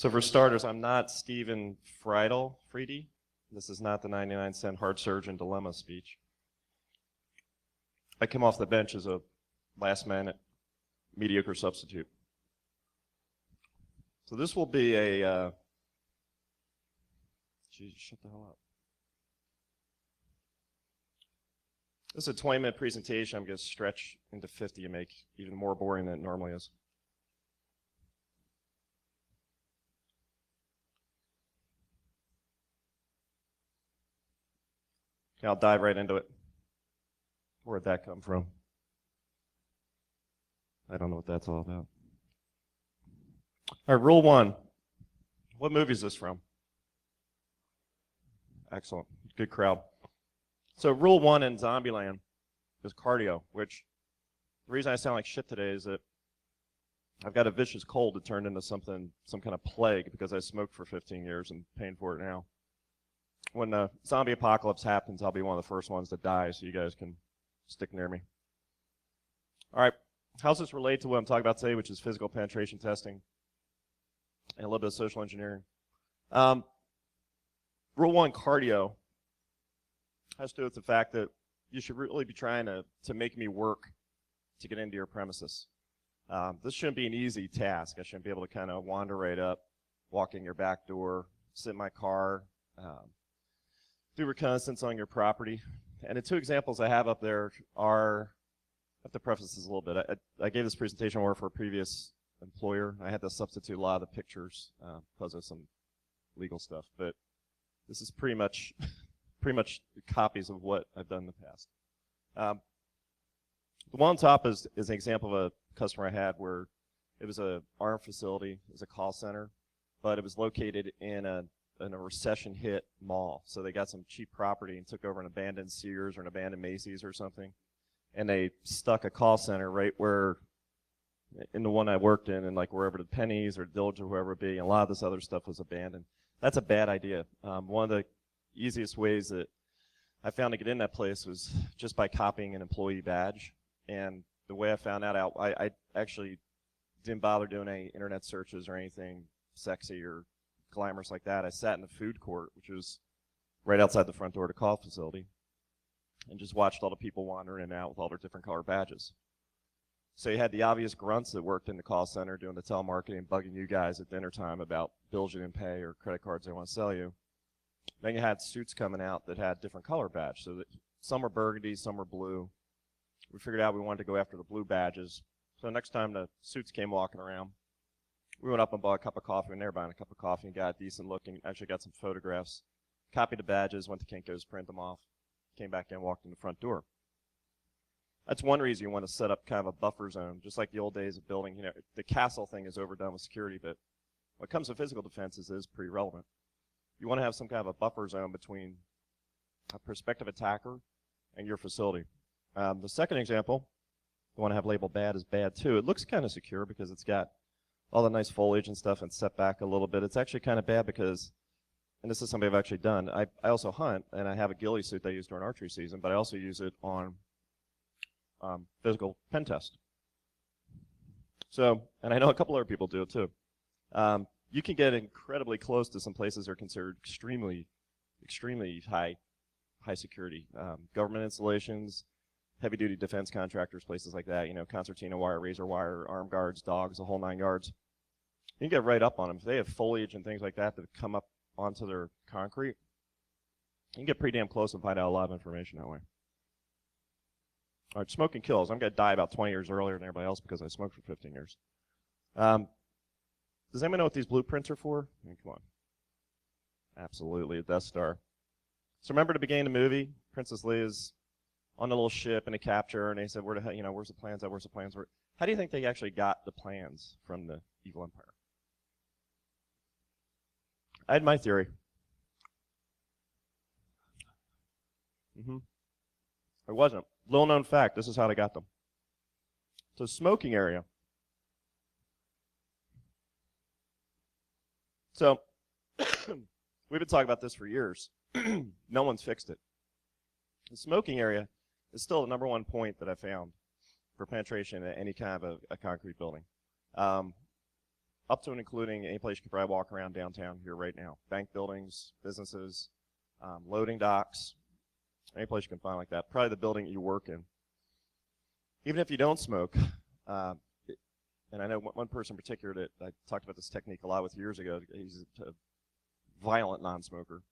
So for starters, I'm not Stephen Friedel. This is not the 99-cent heart surgeon dilemma speech. I came off the bench as a last-minute mediocre substitute. So this will be a, geez, shut the hell up. This is a 20-minute presentation. I'm going to stretch into 50 and make it even more boring than it normally is. Okay, I'll dive right into it. Where'd that come from? I don't know what that's all about. All right, rule one. What movie is this from? Excellent. Good crowd. So rule one in Zombieland is cardio, which the reason I sound like shit today is that I've got a vicious cold that turned into some kind of plague because I smoked for 15 years and paying for it now. When the zombie apocalypse happens, I'll be one of the first ones to die, so you guys can stick near me. All right, how's this relate to what I'm talking about today, which is physical penetration testing and a little bit of social engineering? Rule one, cardio, has to do with the fact that you should really be trying to make me work to get into your premises. This shouldn't be an easy task. I shouldn't be able to kind of wander right up, walk in your back door, sit in my car, do reconnaissance on your property. And the two examples I have up there are, I have to preface this a little bit. I gave this presentation over for a previous employer. I had to substitute a lot of the pictures because of some legal stuff. But this is pretty much copies of what I've done in the past. The one on top is an example of a customer I had where it was an armed facility, it was a call center, but it was located in a recession-hit mall. So they got some cheap property and took over an abandoned Sears or an abandoned Macy's or something, and they stuck a call center right where, in the one I worked in, and like wherever the Pennies or Dilge or whoever it be, and a lot of this other stuff was abandoned. That's a bad idea. One of the easiest ways that I found to get in that place was just by copying an employee badge. And the way I found that out, I actually didn't bother doing any internet searches or anything sexy or glamorous like that. I sat in the food court, which was right outside the front door of the call facility, and just watched all the people wandering in and out with all their different color badges. So you had the obvious grunts that worked in the call center doing the telemarketing, bugging you guys at dinner time about bills you didn't pay or credit cards they want to sell you. Then you had suits coming out that had different color badges. So that some were burgundy, some were blue. We figured out we wanted to go after the blue badges. So next time the suits came walking around, we went up and bought a cup of coffee, and they were buying a cup of coffee and got a decent look and actually got some photographs, copied the badges, went to Kinko's, print them off, came back in, walked in the front door. That's one reason you want to set up kind of a buffer zone, just like the old days of building. You know, the castle thing is overdone with security, but when it comes to physical defenses, it is pretty relevant. You want to have some kind of a buffer zone between a prospective attacker and your facility. The second example, the one I have labeled bad, is bad too. It looks kind of secure because it's got all the nice foliage and stuff and set back a little bit. It's actually kind of bad because, and this is something I've actually done, I also hunt, and I have a ghillie suit that I use during archery season, but I also use it on physical pen test. So, and I know a couple other people do it too. You can get incredibly close to some places that are considered extremely high security. Government installations, heavy-duty defense contractors, places like that, you know, concertina wire, razor wire, armed guards, dogs, the whole 9 yards. You can get right up on them. If they have foliage and things like that that come up onto their concrete, you can get pretty damn close and find out a lot of information that way. All right, smoking kills. I'm going to die about 20 years earlier than everybody else because I smoked for 15 years. Does anyone know what these blueprints are for? I mean, come on. Absolutely, a Death Star. So remember the beginning of the movie? Princess Leia's on the little ship in a capture, and they said, "Where the hell, you know, where's the plans at? Where's the plans?" How do you think they actually got the plans from the evil empire? I had my theory. It wasn't. Little known fact, this is how they got them. So smoking area. So we've been talking about this for years. No one's fixed it. The smoking area is still the number one point that I found for penetration in any kind of a concrete building. up to and including any place you can probably walk around downtown here right now. Bank buildings, businesses, loading docks, any place you can find like that. Probably the building you work in. Even if you don't smoke, and I know one person in particular that I talked about this technique a lot with years ago. He's a violent non-smoker.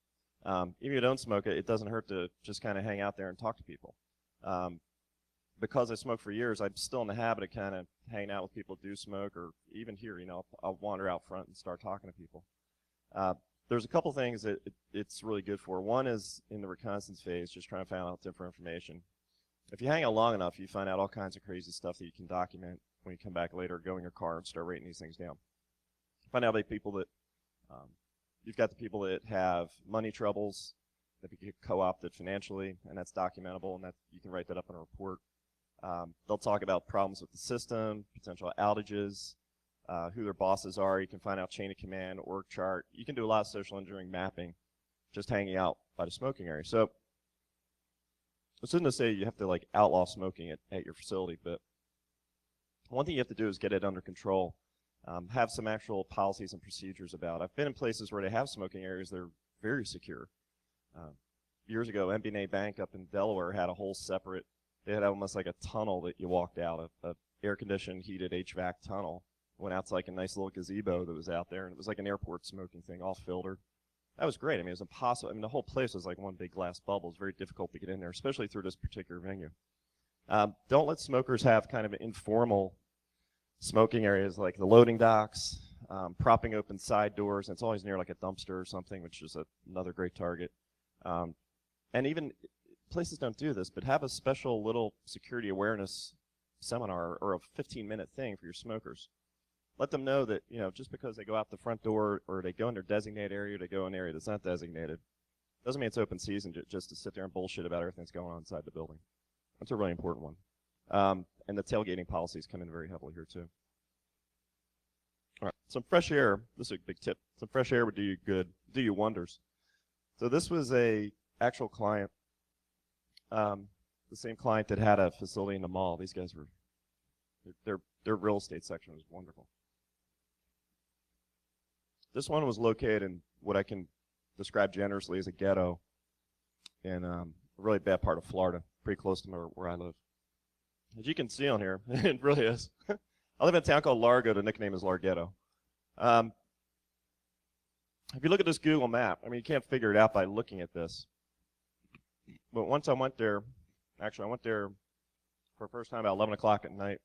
Even if you don't smoke it, it doesn't hurt to just kind of hang out there and talk to people. Because I smoked for years, I'm still in the habit of kind of hanging out with people who do smoke, or even here, you know, I'll wander out front and start talking to people. There's a couple things that it's really good for. One is in the reconnaissance phase, just trying to find out different information. If you hang out long enough, you find out all kinds of crazy stuff that you can document when you come back later, go in your car and start writing these things down. Find out about people that, you've got the people that have money troubles, that get co-opted financially, and that's documentable, and that you can write that up in a report. They'll talk about problems with the system, potential outages, who their bosses are. You can find out chain of command, org chart. You can do a lot of social engineering mapping just hanging out by the smoking area. So it's not to say you have to like outlaw smoking at your facility, but one thing you have to do is get it under control. Have some actual policies and procedures about it. I've been in places where they have smoking areas that are very secure. Years ago, MBNA Bank up in Delaware had a whole separate, they had almost like a tunnel that you walked out of, an air-conditioned, heated HVAC tunnel. Went out to like a nice little gazebo that was out there, and it was like an airport smoking thing, all filtered. That was great. I mean, it was impossible. I mean, the whole place was like one big glass bubble. It was very difficult to get in there, especially through this particular venue. Don't let smokers have kind of informal smoking areas like the loading docks, propping open side doors. And it's always near like a dumpster or something, which is another great target. And even places don't do this, but have a special little security awareness seminar or a 15-minute thing for your smokers. Let them know that, you know, just because they go out the front door or they go in their designated area or they go in an area that's not designated, doesn't mean it's open season just to sit there and bullshit about everything that's going on inside the building. That's a really important one. And the tailgating policies come in very heavily here too. All right, some fresh air. This is a big tip. Some fresh air would do you good, do you wonders. So this was a actual client, the same client that had a facility in the mall. These guys were, their real estate section was wonderful. This one was located in what I can describe generously as a ghetto in a really bad part of Florida, pretty close to where I live. As you can see on here, it really is. I live in a town called Largo. The nickname is Larghetto. If you look at this Google map, I mean, you can't figure it out by looking at this. But once I went there, actually, I went there for the first time about 11 o'clock at night.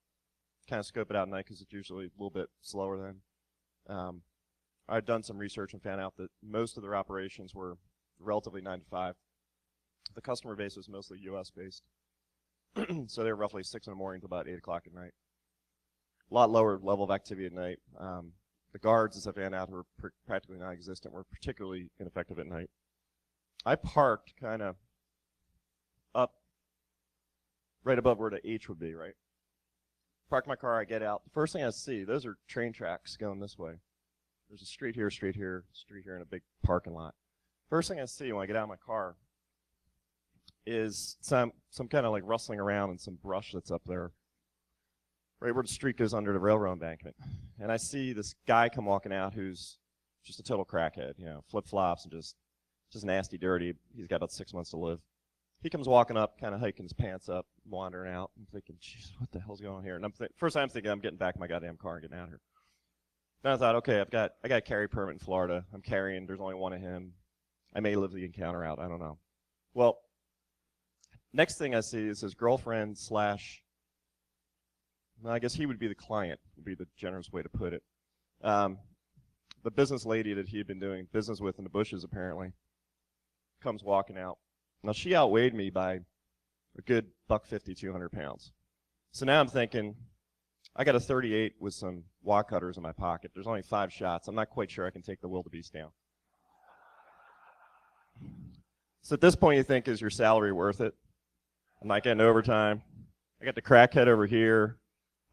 Kind of scope it out at night because it's usually a little bit slower then. I'd done some research and found out that most of their operations were relatively 9 to 5. The customer base was mostly U.S. based. So they were roughly 6 in the morning to about 8 o'clock at night. A lot lower level of activity at night. The guards, as I found out, who were practically non-existent, were particularly ineffective at night. I parked kind of up right above where the H would be, right? Park my car, I get out. The first thing I see, those are train tracks going this way. There's a street here, street here, street here, and a big parking lot. First thing I see when I get out of my car is some kind of like rustling around and some brush that's up there, right where the street goes under the railroad embankment. And I see this guy come walking out who's just a total crackhead, you know, flip-flops and just nasty, dirty. He's got about 6 months to live. He comes walking up, kind of hiking his pants up, wandering out. I'm thinking, jeez, what the hell's going on here? And first I'm thinking I'm getting back in my goddamn car and getting out of here. Then I thought, okay, I got a carry permit in Florida. I'm carrying. There's only one of him. I may live the encounter out. I don't know. Well, next thing I see is his girlfriend slash, well, I guess he would be the client, would be the generous way to put it. The business lady that he had been doing business with in the bushes, apparently, comes walking out. Now, she outweighed me by a good $150, 200 pounds. So now I'm thinking, I got a 38 with some wad cutters in my pocket. There's only 5 shots. I'm not quite sure I can take the wildebeest down. So at this point, you think, is your salary worth it? I'm not getting overtime. I got the crackhead over here.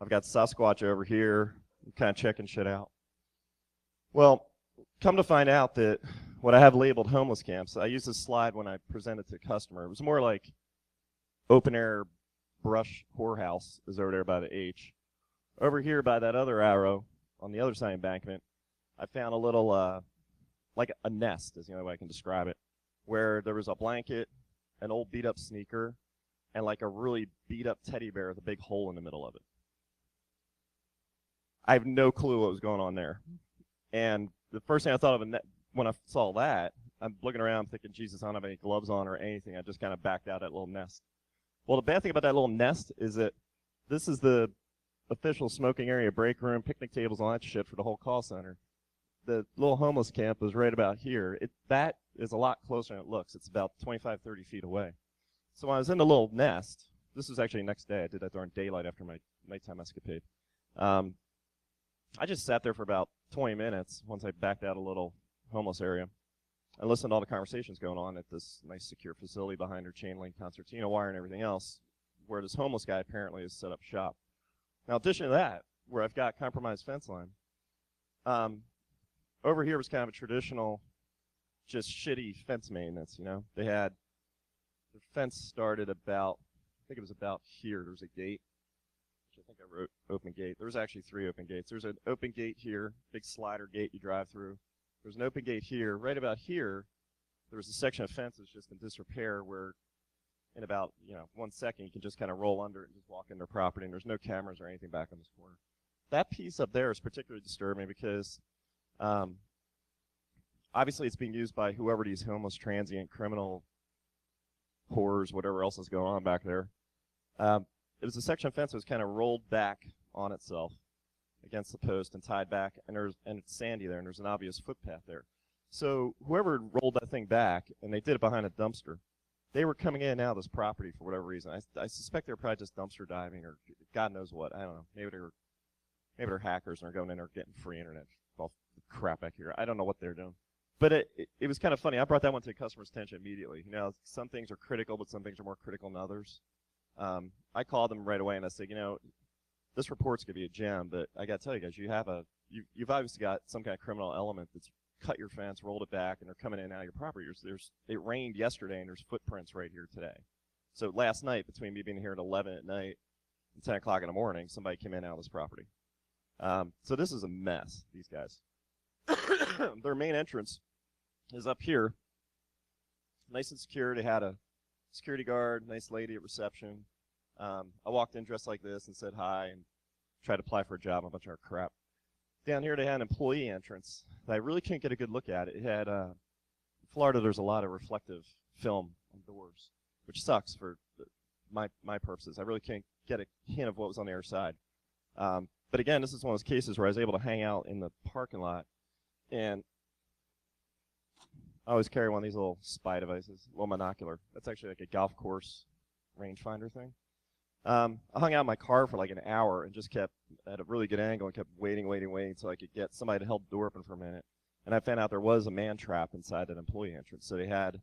I've got Sasquatch over here. I'm kind of checking shit out. Well, come to find out that what I have labeled homeless camps, I use this slide when I present it to a customer. It was more like open air brush whorehouse is over there by the H. Over here by that other arrow on the other side of the embankment, I found a little, like a nest is the only way I can describe it, where there was a blanket, an old beat-up sneaker, and like a really beat-up teddy bear with a big hole in the middle of it. I have no clue what was going on there. And the first thing I thought of when I saw that, I'm looking around thinking, Jesus, I don't have any gloves on or anything. I just kind of backed out that little nest. Well, the bad thing about that little nest is that this is the official smoking area, break room, picnic tables, all that shit for the whole call center. The little homeless camp was right about here. That is a lot closer than it looks. It's about 25, 30 feet away. So when I was in the little nest, this was actually the next day. I did that during daylight after my nighttime escapade. I just sat there for about 20 minutes once I backed out a little homeless area. I listened to all the conversations going on at this nice secure facility behind her chain link concertina wire and everything else, where this homeless guy apparently has set up shop. Now, in addition to that, where I've got compromised fence line, over here was kind of a traditional, just shitty fence maintenance, you know. They had, the fence started about, I think it was about here. There was a gate, which I think I wrote open gate. There was actually 3 open gates. There's an open gate here, big slider gate you drive through. There's an open gate here. Right about here, there was a section of fence that's just in disrepair where in about 1 second you can just kind of roll under it and just walk in their property, and there's no cameras or anything back on this corner. That piece up there is particularly disturbing because obviously it's being used by whoever these homeless transient criminal whores, whatever else is going on back there. It was a section of fence that was kind of rolled back on itself against the post and tied back, and it's sandy there, and there's an obvious footpath there. So whoever rolled that thing back, and they did it behind a dumpster, they were coming in and out of this property for whatever reason. I suspect they were probably just dumpster diving or God knows what. I don't know. Maybe they're hackers and are going in there getting free internet. All the crap back here. I don't know what they're doing. But it was kind of funny. I brought that one to the customer's attention immediately. Some things are critical, but some things are more critical than others. I called them right away and I said, this report's going to be a gem, but I got to tell you guys, you've obviously got some kind of criminal element that's cut your fence, rolled it back, and they're coming in and out of your property. It rained yesterday, and there's footprints right here today. So last night, between me being here at 11 at night and 10 o'clock in the morning, somebody came in and out of this property. So this is a mess, these guys. Their main entrance is up here. Nice and secure. They had a security guard, nice lady at reception. I walked in dressed like this and said hi and tried to apply for a job, a bunch of crap. Down here they had an employee entrance that I really couldn't get a good look at. It had, in Florida there's a lot of reflective film on doors, which sucks for my purposes. I really can't get a hint of what was on the other side. But again, this is one of those cases where I was able to hang out in the parking lot, and I always carry one of these little spy devices, a little monocular. That's actually like a golf course rangefinder thing. I hung out in my car for like an hour and just kept at a really good angle and kept waiting so I could get somebody to hold the door open for a minute. And I found out there was a man trap inside that employee entrance. So they had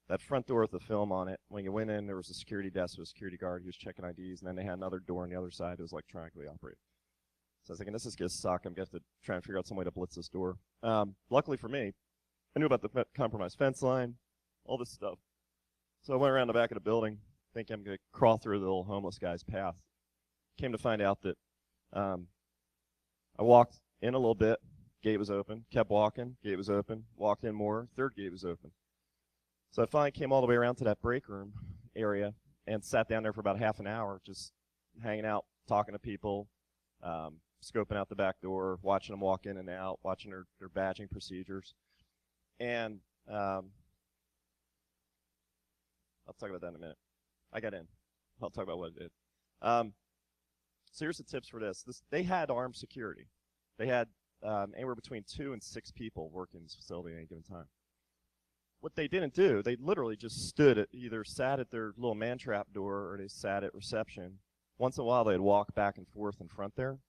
that front door with the film on it. When you went in, there was a security desk with a security guard who was checking IDs, and then they had another door on the other side that was electronically operated. So I was thinking, this is going to suck. I'm going to have to try and figure out some way to blitz this door. Luckily for me, I knew about the compromised fence line, all this stuff. So I went around the back of the building, thinking I'm going to crawl through the little homeless guy's path. Came to find out that I walked in a little bit, gate was open, kept walking, gate was open, walked in more, third gate was open. So I finally came all the way around to that break room area and sat down there for about half an hour, just hanging out, talking to people, scoping out the back door, watching them walk in and out, watching their badging procedures. And I'll talk about that in a minute. I got in. I'll talk about what it did. So here's the tips for this. They had armed security. They had anywhere between 2 and 6 people working in this facility at any given time. What they didn't do, they literally just either sat at their little man trap door or they sat at reception. Once in a while, they'd walk back and forth in front there.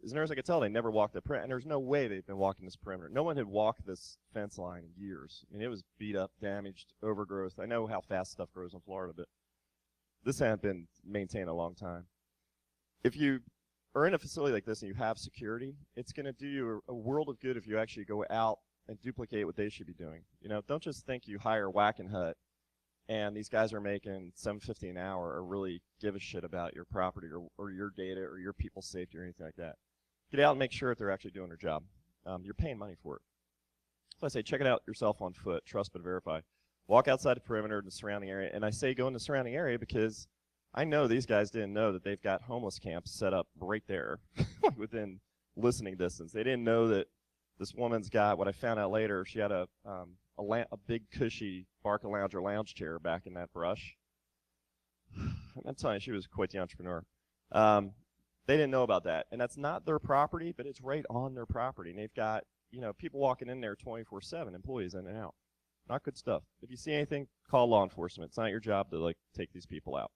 As near as I could tell, they never walked the perimeter, and there's no way they've been walking this perimeter. No one had walked this fence line in years. I mean, it was beat up, damaged, overgrowth. I know how fast stuff grows in Florida, but this hadn't been maintained a long time. If you are in a facility like this and you have security, it's going to do you a world of good if you actually go out and duplicate what they should be doing. Don't just think you hire Whack and Hut and these guys are making $7.50 an hour or really give a shit about your property or your data or your people's safety or anything like that. Get out and make sure that they're actually doing their job. You're paying money for it. So I say check it out yourself on foot, trust but verify. Walk outside the perimeter in the surrounding area. And I say go in the surrounding area because I know these guys didn't know that they've got homeless camps set up right there within listening distance. They didn't know that this woman's got, what I found out later, she had a big cushy Barca Lounger lounge chair back in that brush. I'm telling you, she was quite the entrepreneur. They didn't know about that. And that's not their property, but it's right on their property. And they've got, people walking in there 24/7, employees in and out. Not good stuff. If you see anything, call law enforcement. It's not your job to, take these people out.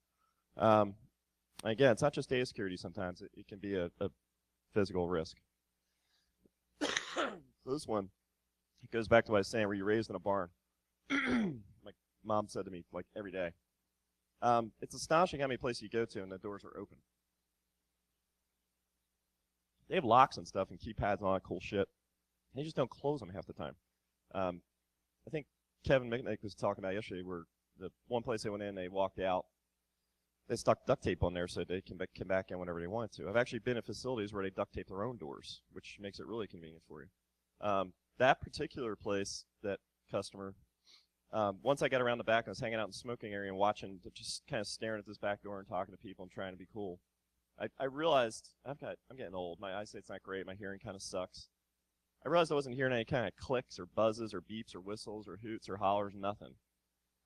Again, it's not just data security sometimes. It can be a physical risk. So this one, it goes back to what I was saying, were you raised in a barn? My mom said to me, every day. It's astonishing how many places you go to and the doors are open. They have locks and stuff and keypads and all that cool shit. They just don't close them half the time. I think Kevin Micknick was talking about yesterday where the one place they went in, they walked out. They stuck duct tape on there so they can come back in whenever they wanted to. I've actually been in facilities where they duct tape their own doors, which makes it really convenient for you. That particular place, that customer, once I got around the back, I was hanging out in the smoking area and watching, just kind of staring at this back door and talking to people and trying to be cool. I realized I'm getting old. My eyesight's not great. My hearing kind of sucks. I realized I wasn't hearing any kind of clicks or buzzes or beeps or whistles or hoots or hollers, nothing.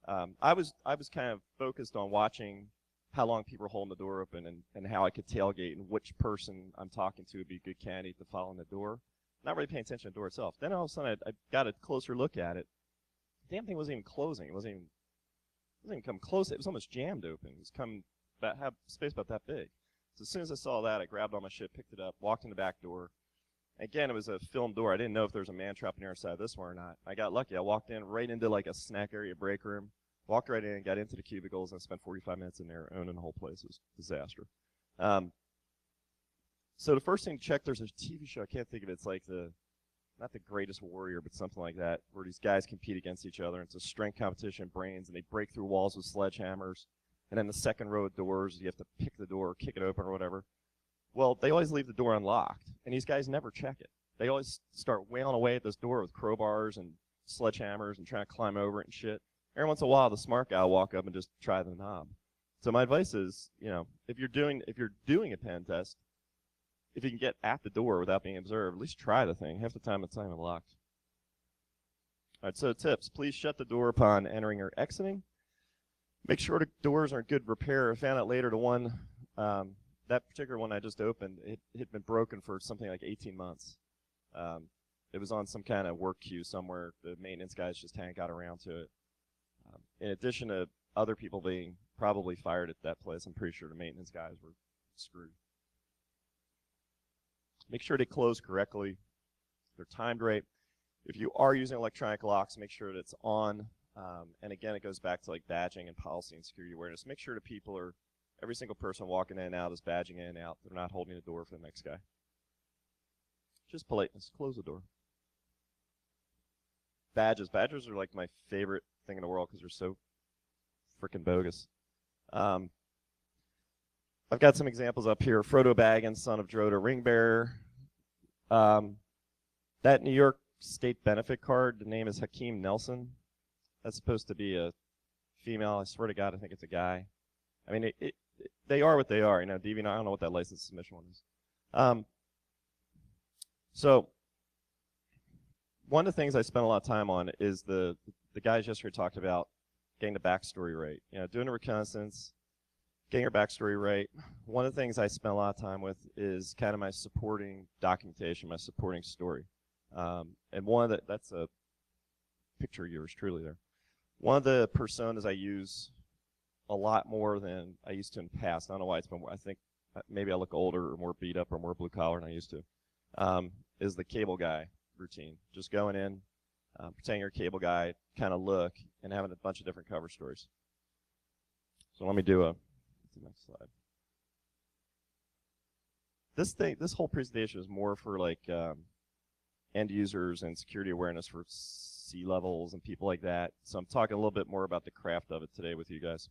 I was kind of focused on watching how long people were holding the door open and how I could tailgate and which person I'm talking to would be a good candidate to follow in the door. Not really paying attention to the door itself. Then all of a sudden I got a closer look at it. The damn thing wasn't even closing. It wasn't even come close. It was almost jammed open. It was have space about that big. So as soon as I saw that, I grabbed all my shit, picked it up, walked in the back door. Again, it was a film door. I didn't know if there was a man trap on the other side of this one or not. I got lucky. I walked in right into a snack area break room, walked right in, got into the cubicles, and I spent 45 minutes in there owning the whole place. It was a disaster. So the first thing to check, there's a TV show, I can't think of it. It's not the Greatest Warrior, but something like that, where these guys compete against each other. And it's a strength competition, brains, and they break through walls with sledgehammers. And then the second row of doors, you have to pick the door, kick it open or whatever. Well, they always leave the door unlocked, and these guys never check it. They always start wailing away at this door with crowbars and sledgehammers and trying to climb over it and shit. Every once in a while, the smart guy will walk up and just try the knob. So my advice is, if you're doing a pen test, if you can get at the door without being observed, at least try the thing. Half the time it's not even locked. All right, so tips. Please shut the door upon entering or exiting. Make sure the doors are in good repair. I found out later the one, that particular one I just opened, it had been broken for something like 18 months. It was on some kind of work queue somewhere. The maintenance guys just hadn't got around to it. In addition to other people being probably fired at that place, I'm pretty sure the maintenance guys were screwed. Make sure they close correctly. They're timed right. If you are using electronic locks, make sure that it's on. And again, it goes back to badging and policy and security awareness. Make sure that every single person walking in and out is badging in and out. They're not holding the door for the next guy. Just politeness. Close the door. Badges. Badges are my favorite thing in the world because they're so freaking bogus. I've got some examples up here. Frodo Baggins, son of Droda, ring bearer. That New York State benefit card, the name is Hakeem Nelson. That's supposed to be a female. I swear to God, I think it's a guy. I mean, they are what they are. DV, I don't know what that license submission one is. So one of the things I spent a lot of time on is the guys yesterday talked about getting the backstory right. Doing a reconnaissance, getting your backstory right. One of the things I spent a lot of time with is kind of my supporting documentation, my supporting story. And that's a picture of yours truly there. One of the personas I use a lot more than I used to in the past. I don't know why it's been more. I think maybe I look older or more beat up or more blue collar than I used to. Is the cable guy routine. Just going in, pretending you're a cable guy, kind of look, and having a bunch of different cover stories. So let me do the next slide. This whole presentation is more for end users and security awareness for C-levels and people like that. So I'm talking a little bit more about the craft of it today with you guys.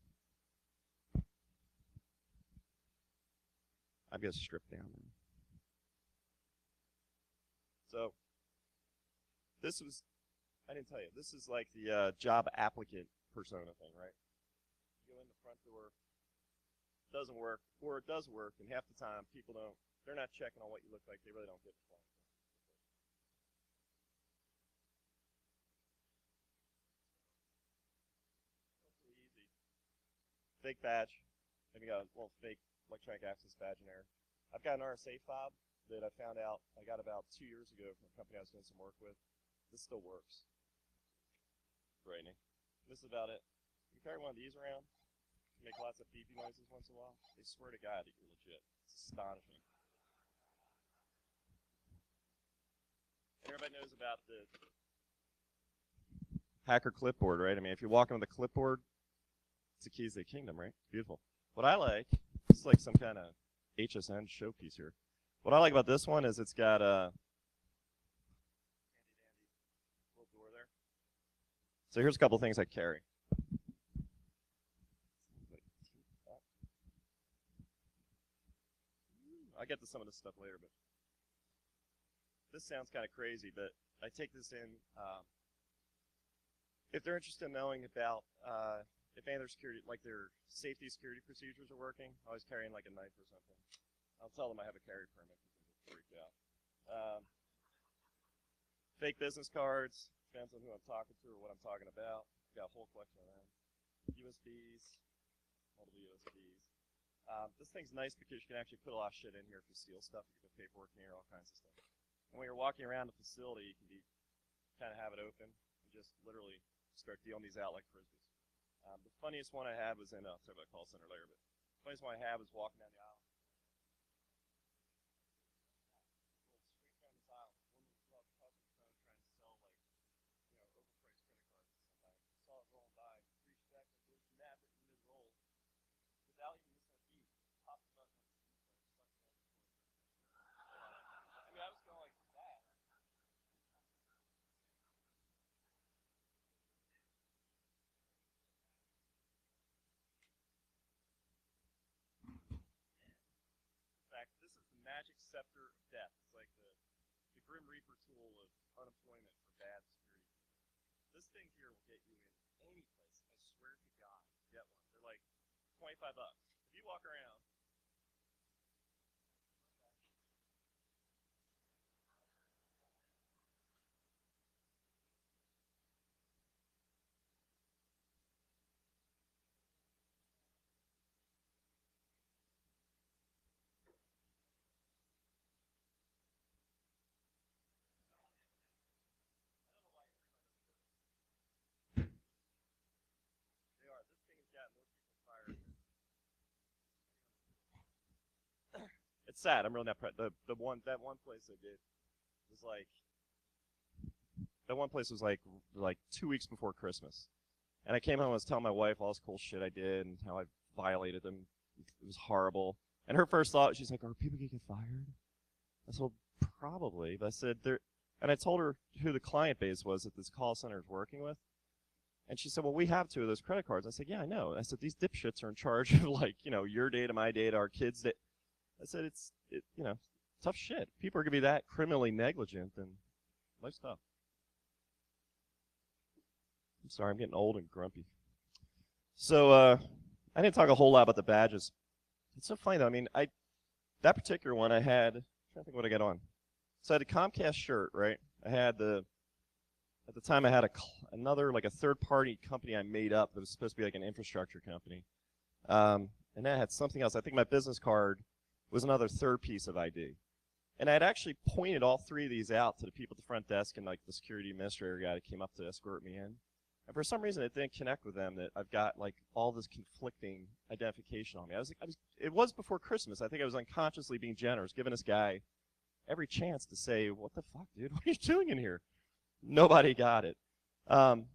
I'm going to strip down. So this was, I didn't tell you, this is like the job applicant persona thing, right? You go in the front door, doesn't work, or it does work, and half the time people don't, they're not checking on what you look like, they really don't get the point. Easy. Fake badge. Maybe got a little fake electronic access badge in there. I've got an RSA fob that I found out I got about 2 years ago from a company I was doing some work with. This still works. Frightening. This is about it. You carry one of these around, you make lots of beepy noises once in a while. They swear to God that you're legit. It's astonishing. Everybody knows about the hacker clipboard, right? I mean, if you walk in with a clipboard, it's the keys to the kingdom, right? Beautiful. What I like, this is like some kind of HSN showpiece here. What I like about this one is it's got a little door there. So here's a couple things I carry. I'll get to some of this stuff later, but this sounds kind of crazy, but I take this in. If they're interested in knowing about if any of their security, like their safety security procedures are working, I always carry in like a knife or something. I'll tell them I have a carry permit because they get freaked out. Fake business cards, depends on who I'm talking to or what I'm talking about. Got a whole collection of them. USBs, multiple USBs. This thing's nice because you can actually put a lot of shit in here if you steal stuff. You can put paperwork in here, all kinds of stuff. And when you're walking around the facility, you can kind of have it open and just literally start dealing these out like frisbees. The funniest one I had was in, I'll talk about call center later, but the funniest one I had was walking down the aisle. This is the magic scepter of death. It's like the Grim Reaper tool of unemployment for bad security. This thing here will get you in any place. I swear to God, get one. They're like $25. If you walk around, they are. This thing has got more people fired. It's sad. I'm really not proud. That one place I did was like that one place was like 2 weeks before Christmas, and I came home and was telling my wife all this cool shit I did and how I violated them. It was horrible. And her first thought, she's like, "Are people gonna get fired?" I said, "Well, probably." But I said, and I told her who the client base was that this call center is working with. And she said, "Well, we have 2 of those credit cards." I said, "Yeah, I know." I said, "These dipshits are in charge of like, your data, my data, our kids' data." I said, it's tough shit. People are going to be that criminally negligent, and life's tough. I'm sorry, I'm getting old and grumpy. So I didn't talk a whole lot about the badges. It's so funny, though. I mean, that particular one I had, I'm trying to think what I got on. So I had a Comcast shirt, right? At the time I had another, like a third-party company I made up that was supposed to be like an infrastructure company. And then I had something else. I think my business card was another third piece of ID. And I had actually pointed all 3 of these out to the people at the front desk and like the security administrator guy that came up to escort me in. And for some reason, it didn't connect with them that I've got like all this conflicting identification on me. It was before Christmas. I think I was unconsciously being generous, giving this guy every chance to say, "What the fuck, dude? What are you doing in here?" Nobody got it. And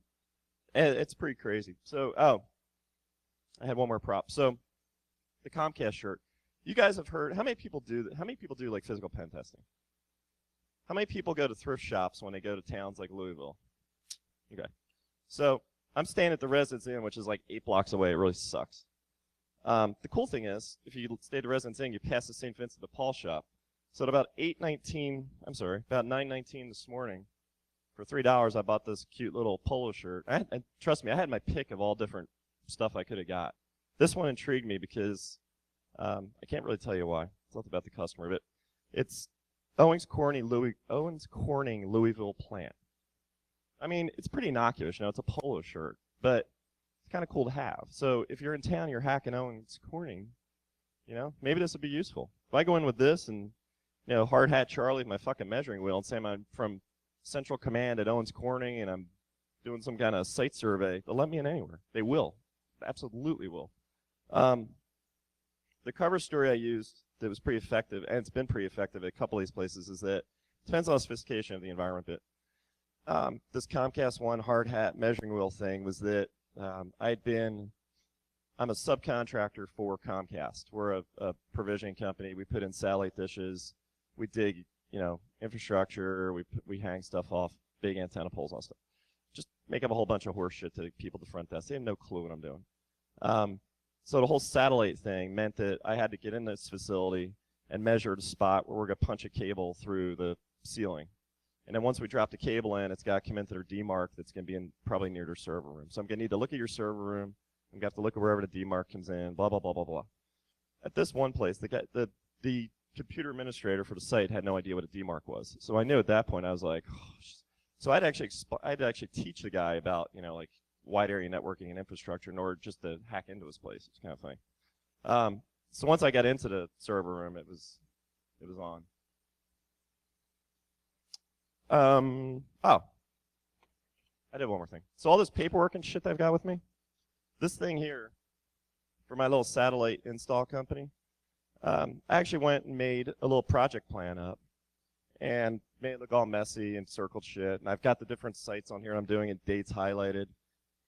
it's pretty crazy. So, I had one more prop. So, the Comcast shirt. You guys have heard, how many people do like physical pen testing? How many people go to thrift shops when they go to towns like Louisville? Okay. So, I'm staying at the Residence Inn, which is like 8 blocks away. It really sucks. The cool thing is, if you stay at the Residence Inn, you pass the St. Vincent de Paul shop. So at about 9:19 this morning, for $3, I bought this cute little polo shirt. And trust me, I had my pick of all different stuff I could have got. This one intrigued me because I can't really tell you why. It's not about the customer, but it's Owens Corning Louisville plant. I mean, it's pretty innocuous. It's a polo shirt, but it's kind of cool to have. So if you're in town, you're hacking Owens Corning, maybe this would be useful. If I go in with this and, hard hat Charlie with my fucking measuring wheel and say I'm from Central Command at Owens Corning and I'm doing some kind of site survey, they'll let me in anywhere. They will. Absolutely will. The cover story I used that was pretty effective, and it's been pretty effective at a couple of these places, is that it depends on the sophistication of the environment bit. This Comcast One hard hat measuring wheel thing was that I'm a subcontractor for Comcast. We're a provisioning company. We put in satellite dishes. We dig, infrastructure. We hang stuff off big antenna poles and stuff. Just make up a whole bunch of horse shit to people at the front desk. They have no clue what I'm doing. So the whole satellite thing meant that I had to get in this facility and measure the spot where we're going to punch a cable through the ceiling. And then once we drop the cable in, it's got to come into their demarc that's going to be probably near their server room. So I'm going to need to look at your server room. I'm going to have to look at wherever the demarc comes in, blah, blah, blah, blah, blah. At this one place, the computer administrator for the site had no idea what a demarc was. So I knew at that point, I was like, oh, so I'd actually teach the guy about, like, wide area networking and infrastructure in order just to hack into his place. It's kind of funny. So once I got into the server room, it was on. I did one more thing. So all this paperwork and shit that I've got with me, this thing here for my little satellite install company, I actually went and made a little project plan up and made it look all messy and circled shit. And I've got the different sites on here I'm doing and dates highlighted.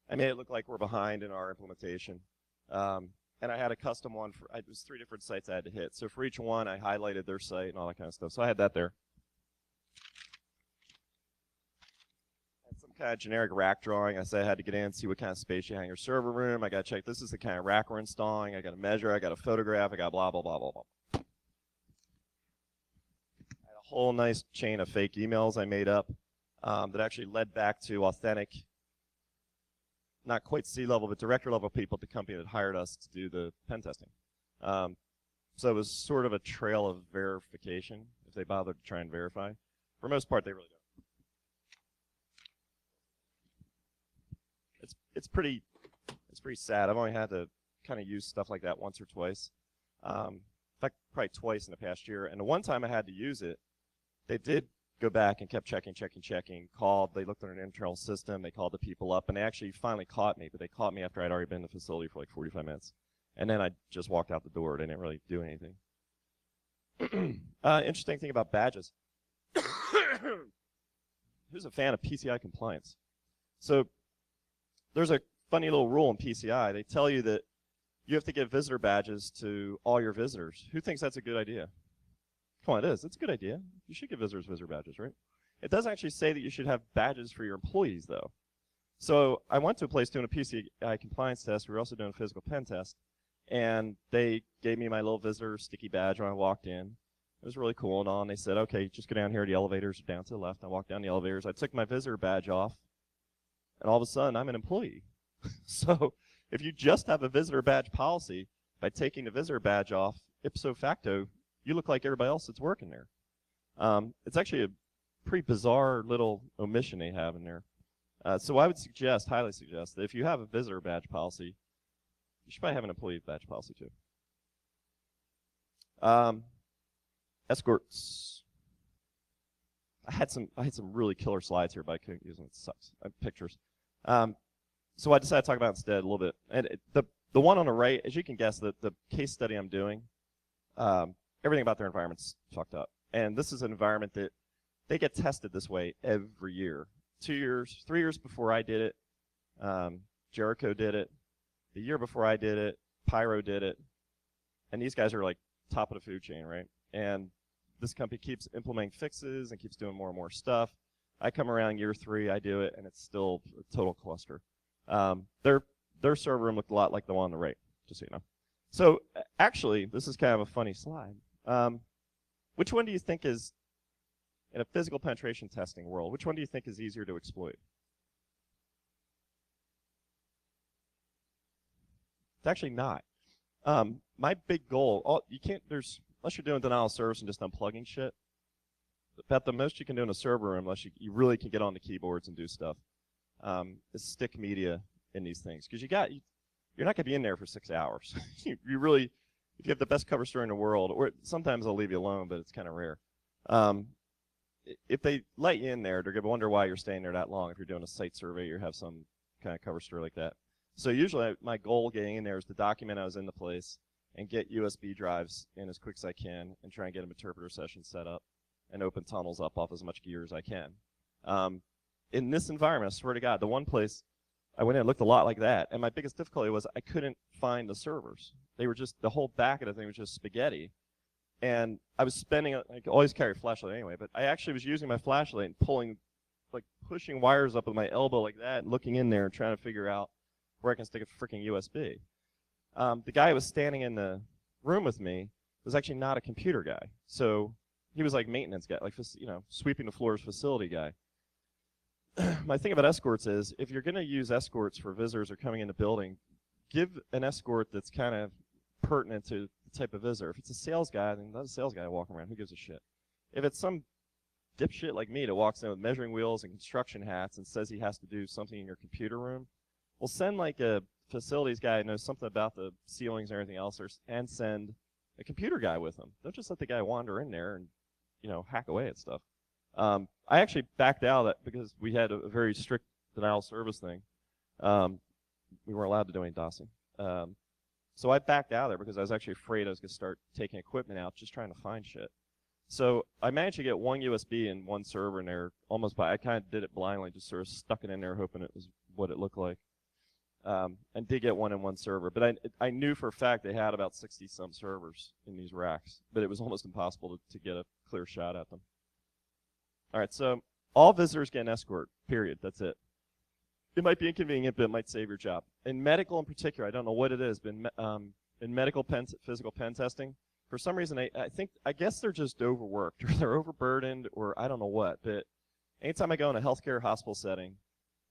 I made it look like we're behind in our implementation. And I had a custom one it was 3 different sites I had to hit. So for each one, I highlighted their site and all that kind of stuff. So I had that there. Had some kind of generic rack drawing. I said I had to get in, see what kind of space you hang your server room. I got to check this is the kind of rack we're installing. I got to measure. I got to photograph. I got blah, blah, blah, blah, blah. I had a whole nice chain of fake emails I made up that actually led back to authentic, not quite C-level, but director-level people at the company that hired us to do the pen testing. So it was sort of a trail of verification, if they bothered to try and verify. For the most part, they really don't. It's pretty sad. I've only had to kind of use stuff like that once or twice. In fact, probably twice in the past year. And the one time I had to use it, they did go back and kept checking, called. They looked at an internal system. They called the people up, and they actually finally caught me, but they caught me after I'd already been in the facility for like 45 minutes. And then I just walked out the door. They didn't really do anything. Interesting thing about badges. Who's a fan of PCI compliance? So there's a funny little rule in PCI. They tell you that you have to give visitor badges to all your visitors. Who thinks that's a good idea? Come on, it is. It's a good idea. You should give visitors visitor badges, right? It doesn't actually say that you should have badges for your employees, though. So I went to a place doing a PCI compliance test. We were also doing a physical pen test. And they gave me my little visitor sticky badge when I walked in. It was really cool and all. And they said, okay, just go down here. The elevators are down to the left. I walked down the elevators. I took my visitor badge off. And all of a sudden, I'm an employee. So if you just have a visitor badge policy, by taking the visitor badge off, ipso facto, you look like everybody else that's working there. It's actually a pretty bizarre little omission they have in there. So I would suggest, highly suggest, that if you have a visitor badge policy, you should probably have an employee badge policy too. Escorts. I had some really killer slides here, but I couldn't use them. It sucks. Pictures. So I decided to talk about it instead a little bit. And the one on the right, as you can guess, the case study I'm doing, everything about their environment's fucked up. And this is an environment that they get tested this way every year. 2 years, 3 years before I did it, Jericho did it. The year before I did it, Pyro did it. And these guys are like top of the food chain, right? And this company keeps implementing fixes and keeps doing more and more stuff. I come around year 3, I do it, and it's still a total cluster. Their server room looked a lot like the one on the right, just so you know. So actually, this is kind of a funny slide. Which one do you think is, in a physical penetration testing world, which one do you think is easier to exploit? It's actually not. My big goal, you can't, unless you're doing denial of service and just unplugging shit, about the most you can do in a server room, unless you really can get on the keyboards and do stuff, is stick media in these things. Because you're not going to be in there for 6 hours. you really, if you have the best cover story in the world, or sometimes they'll leave you alone, but it's kind of rare. If they let you in there, they're going to wonder why you're staying there that long if you're doing a site survey or have some kind of cover story like that. So usually my goal getting in there is to document I was in the place and get USB drives in as quick as I can and try and get an interpreter session set up and open tunnels up off as much gear as I can. In this environment, I swear to God, the one place I went in looked a lot like that, and my biggest difficulty was I couldn't find the servers. They were just, the whole back of the thing was just spaghetti. And I was spending, I always carry a flashlight anyway, but I actually was using my flashlight and pulling, like pushing wires up with my elbow like that, and looking in there and trying to figure out where I can stick a freaking USB. The guy who was standing in the room with me was actually not a computer guy. So he was like maintenance guy, like, sweeping the floors facility guy. My thing about escorts is, if you're going to use escorts for visitors or coming in the building, give an escort that's kind of pertinent to the type of visitor. If it's a sales guy, then let a sales guy walk around. Who gives a shit? If it's some dipshit like me that walks in with measuring wheels and construction hats and says he has to do something in your computer room, well, send like a facilities guy who knows something about the ceilings and everything else, and send a computer guy with him. Don't just let the guy wander in there and, hack away at stuff. I actually backed out of that because we had a very strict denial of service thing. We weren't allowed to do any DOSing. So I backed out of there because I was actually afraid I was going to start taking equipment out just trying to find shit. So I managed to get one USB and one server in there almost by, I kind of did it blindly, just sort of stuck it in there hoping it was what it looked like. And did get one in one server. But I knew for a fact they had about 60-some servers in these racks, but it was almost impossible to get a clear shot at them. All right, so all visitors get an escort, period. That's it. It might be inconvenient, but it might save your job. In medical in particular, I don't know what it is, but in medical physical pen testing, for some reason, I guess they're just overworked, or they're overburdened, or I don't know what, but anytime I go in a healthcare hospital setting,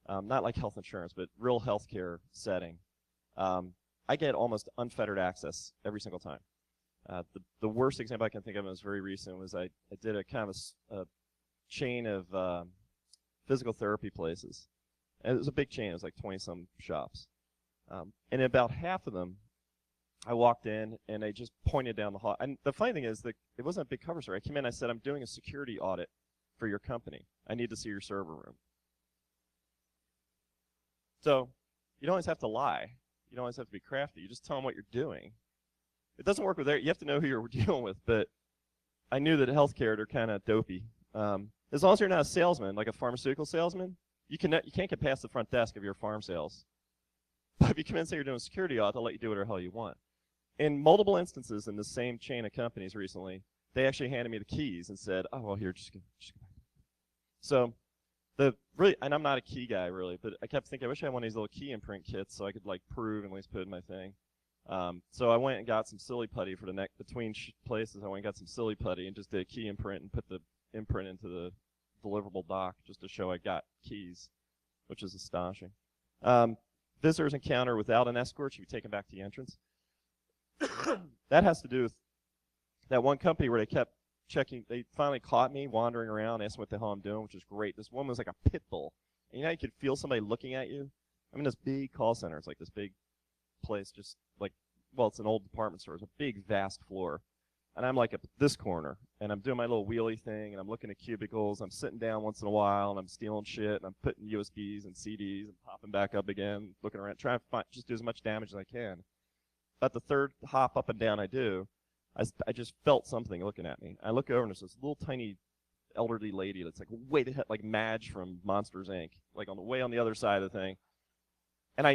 not like health insurance, but real healthcare setting, I get almost unfettered access every single time. The worst example I can think of, and it was very recent, was I did a kind of a chain of physical therapy places. And it was a big chain. It was like 20-some shops. And about half of them, I walked in, and they just pointed down the hall. And the funny thing is that it wasn't a big cover story. I came in, I said, I'm doing a security audit for your company. I need to see your server room. So you don't always have to lie. You don't always have to be crafty. You just tell them what you're doing. It doesn't work with there. You have to know who you're dealing with. But I knew that healthcare, they're kind of dopey. As long as you're not a salesman, like a pharmaceutical salesman, you can't get past the front desk of your farm sales. But if you come in and say you're doing a security audit, they'll let you do whatever the hell you want. In multiple instances in the same chain of companies recently, they actually handed me the keys and said, oh, well, here, just go back. So and I'm not a key guy really, but I kept thinking, I wish I had one of these little key imprint kits so I could like prove and at least put in my thing. So I went and got some silly putty for the neck between places. I went and got some silly putty and just did a key imprint and put the imprint into the deliverable dock just to show I got keys, which is astonishing. Visitors encounter without an escort should be taken back to the entrance. That has to do with that one company where they kept checking. They finally caught me wandering around, asking what the hell I'm doing, which is great. This one was like a pit bull. And you know how you could feel somebody looking at you? I'm in this big call center. It's like this big place, just like, well, it's an old department store. It's a big, vast floor. And I'm like at this corner, and I'm doing my little wheelie thing, and I'm looking at cubicles. I'm sitting down once in a while, and I'm stealing shit, and I'm putting USBs and CDs and popping back up again, looking around, trying to just do as much damage as I can. About the third hop up and down I do, I just felt something looking at me. I look over, and there's this little tiny elderly lady that's like way to like Madge from Monsters, Inc., like on the way on the other side of the thing. And I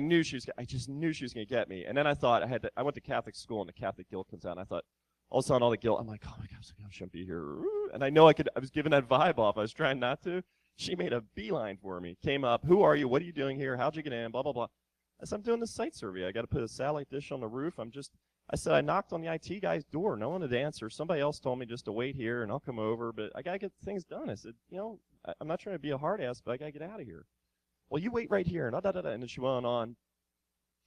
just knew she was going to get me. And then I thought I went to Catholic school, and the Catholic guilt comes out, and I thought, all of a sudden, all the guilt, I'm like, oh my gosh, I shouldn't be here. And I know I was giving that vibe off. I was trying not to. She made a beeline for me, came up, who are you, what are you doing here, how'd you get in, blah, blah, blah. I said, I'm doing this site survey. I got to put a satellite dish on the roof. I said, I knocked on the IT guy's door. No one would answer. Somebody else told me just to wait here, and I'll come over, but I got to get things done. I said, you know, I'm not trying to be a hard ass, but I got to get out of here. Well, you wait right here, and da-da-da-da. And then she went on.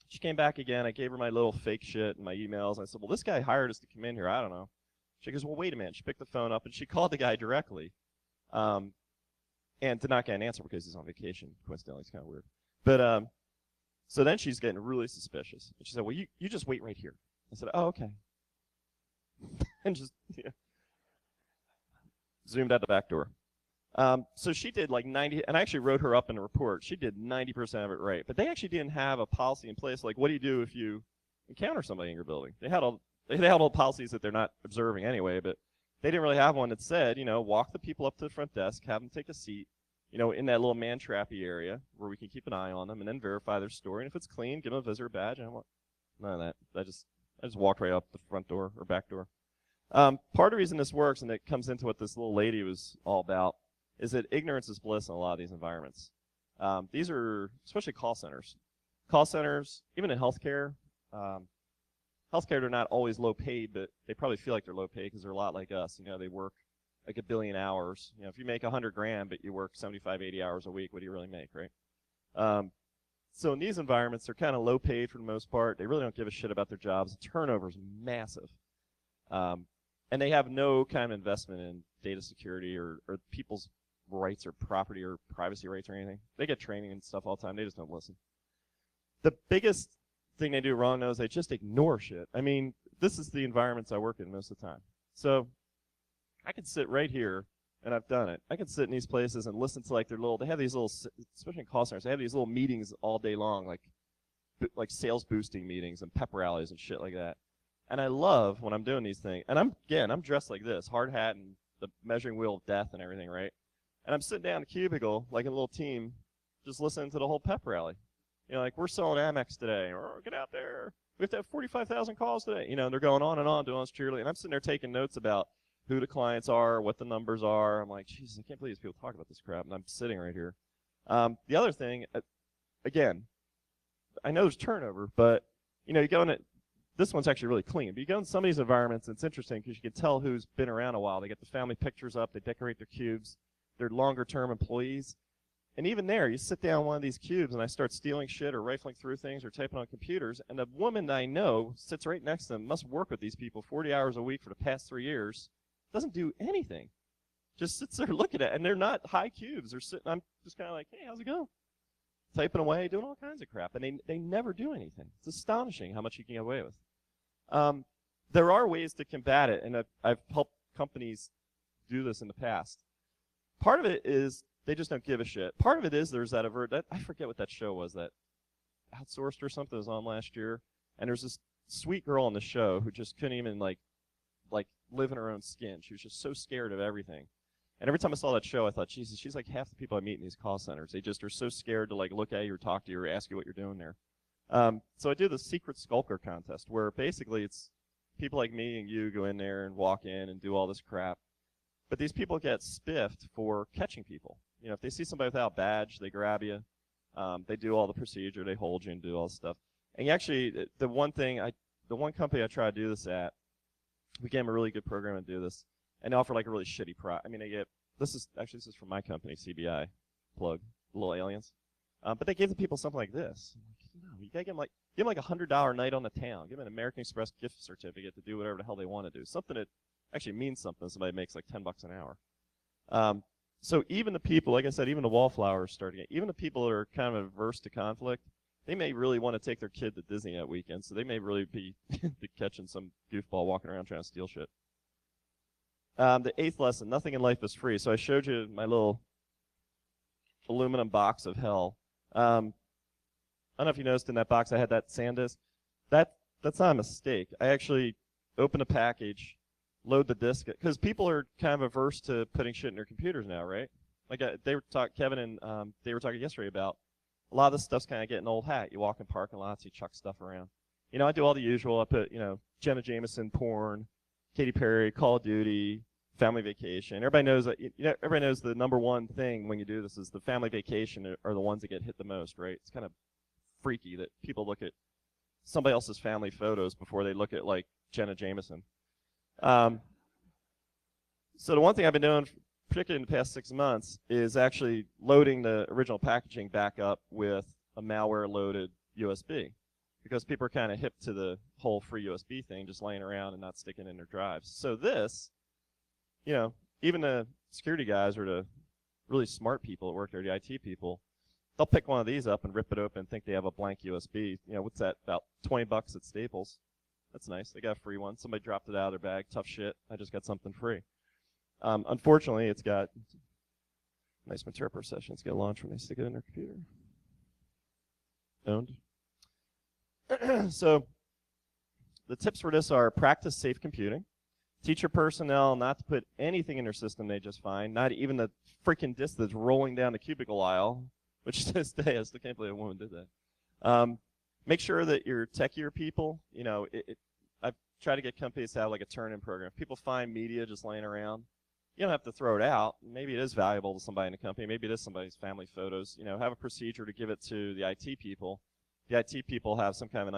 She came back again. I gave her my little fake shit and my emails. I said, well, this guy hired us to come in here. I don't know. She goes, well, wait a minute. She picked the phone up, and she called the guy directly and did not get an answer because he's on vacation. Coincidentally, it's kind of weird. But so then she's getting really suspicious. And she said, well, you just wait right here. I said, oh, okay. And just zoomed out the back door. So she did like 90, and I actually wrote her up in a report. She did 90% of it right. But they actually didn't have a policy in place. Like, what do you do if you encounter somebody in your building? They had all policies that they're not observing anyway, but they didn't really have one that said, you know, walk the people up to the front desk, have them take a seat, you know, in that little man-trappy area where we can keep an eye on them and then verify their story. And if it's clean, give them a visitor badge. I want none of that. I just walked right up the front door or back door. Part of the reason this works, and it comes into what this little lady was all about, is that ignorance is bliss in a lot of these environments. These are especially call centers. Call centers, even in healthcare, healthcare they're not always low paid, but they probably feel like they're low paid because they're a lot like us. You know, they work like 1 billion hours. You know, if you make 100 grand, but you work 75, 80 hours a week, what do you really make, right? So in these environments, they're kind of low paid for the most part. They really don't give a shit about their jobs. The turnover is massive. And they have no kind of investment in data security or people's rights or property or privacy rights or anything. They get training and stuff all the time. They just don't listen. The biggest thing they do wrong, though, is they just ignore shit. I mean, this is the environments I work in most of the time. So I could sit right here, and I've done it. I could sit in these places and listen to like their little, they have these little, especially in call centers, they have these little meetings all day long, like sales boosting meetings and pep rallies and shit like that. And I love when I'm doing these things. And I'm dressed like this, hard hat and the measuring wheel of death and everything, right? And I'm sitting down in a cubicle, like a little team, just listening to the whole pep rally. You know, like, we're selling Amex today, or get out there. We have to have 45,000 calls today. You know, and they're going on and on, doing this cheerleading. And I'm sitting there taking notes about who the clients are, what the numbers are. I'm like, Jesus, I can't believe these people talk about this crap. And I'm sitting right here. The other thing, again, I know there's turnover, but, you know, you go in it. This one's actually really clean. But you go in some of these environments, and it's interesting because you can tell who's been around a while. They get the family pictures up. They decorate their cubes. They're longer-term employees. And even there, you sit down in one of these cubes, and I start stealing shit or rifling through things or typing on computers, and the woman that I know sits right next to them, must work with these people 40 hours a week for the past 3 years, doesn't do anything. Just sits there looking at it, and they're not high cubes. They're sitting, I'm just kind of like, hey, how's it going? Typing away, doing all kinds of crap, and they never do anything. It's astonishing how much you can get away with. There are ways to combat it, and I've helped companies do this in the past. Part of it is they just don't give a shit. Part of it is there's that I forget what that show was, that Outsourced or something was on last year, and there's this sweet girl on the show who just couldn't even like live in her own skin. She was just so scared of everything. And every time I saw that show, I thought, Jesus, she's like half the people I meet in these call centers. They just are so scared to like look at you or talk to you or ask you what you're doing there. So I do the secret skulker contest, where basically it's people like me and you go in there and walk in and do all this crap. But these people get spiffed for catching people. You know, if they see somebody without a badge, they grab you. They do all the procedure. They hold you and do all this stuff. And actually, the one company I try to do this at, we gave them a really good program to do this, and they offer like a really shitty I mean, they get this is from my company, CBI, plug, little aliens. But they gave the people something like this. No, you gotta give them like $100 night on the town. Give them an American Express gift certificate to do whatever the hell they want to do. Something that actually means something. Somebody makes like $10 an hour. So even the people, like I said, even the wallflowers starting it. Even the people that are kind of averse to conflict, they may really want to take their kid to Disney that weekend. So they may really be catching some goofball walking around trying to steal shit. The 8th lesson: nothing in life is free. So I showed you my little aluminum box of hell. I don't know if you noticed in that box I had that SanDisk. That's not a mistake. I actually opened a package, load the disk, because people are kind of averse to putting shit in their computers now, right? Like Kevin and they were talking yesterday about a lot of this stuff's kind of getting old hat. You walk in parking lots, you chuck stuff around. You know, I do all the usual. I put, Jenna Jameson porn, Katy Perry, Call of Duty, Family Vacation. Everybody knows that. Everybody knows the number one thing when you do this is the Family Vacation are the ones that get hit the most, right? It's kind of freaky that people look at somebody else's family photos before they look at like Jenna Jameson. So the one thing I've been doing, particularly in the past 6 months, is actually loading the original packaging back up with a malware-loaded USB, because people are kind of hip to the whole free USB thing, just laying around and not sticking in their drives. So this, you know, even the security guys or the really smart people that work there, the IT people, they'll pick one of these up and rip it open and think they have a blank USB. You know, what's that, about 20 bucks at Staples. That's nice. They got a free one. Somebody dropped it out of their bag. Tough shit. I just got something free. Unfortunately, it's got nice interpreter sessions get launched when they stick it in their computer. Owned. So the tips for this are: practice safe computing. Teach your personnel not to put anything in their system they just find, not even the freaking disk that's rolling down the cubicle aisle, which to this day, I still can't believe a woman did that. Make sure that your techier people, you know, I've tried to get companies to have like a turn-in program. If people find media just laying around, you don't have to throw it out. Maybe it is valuable to somebody in the company. Maybe it is somebody's family photos. You know, have a procedure to give it to the IT people. The IT people have some kind of an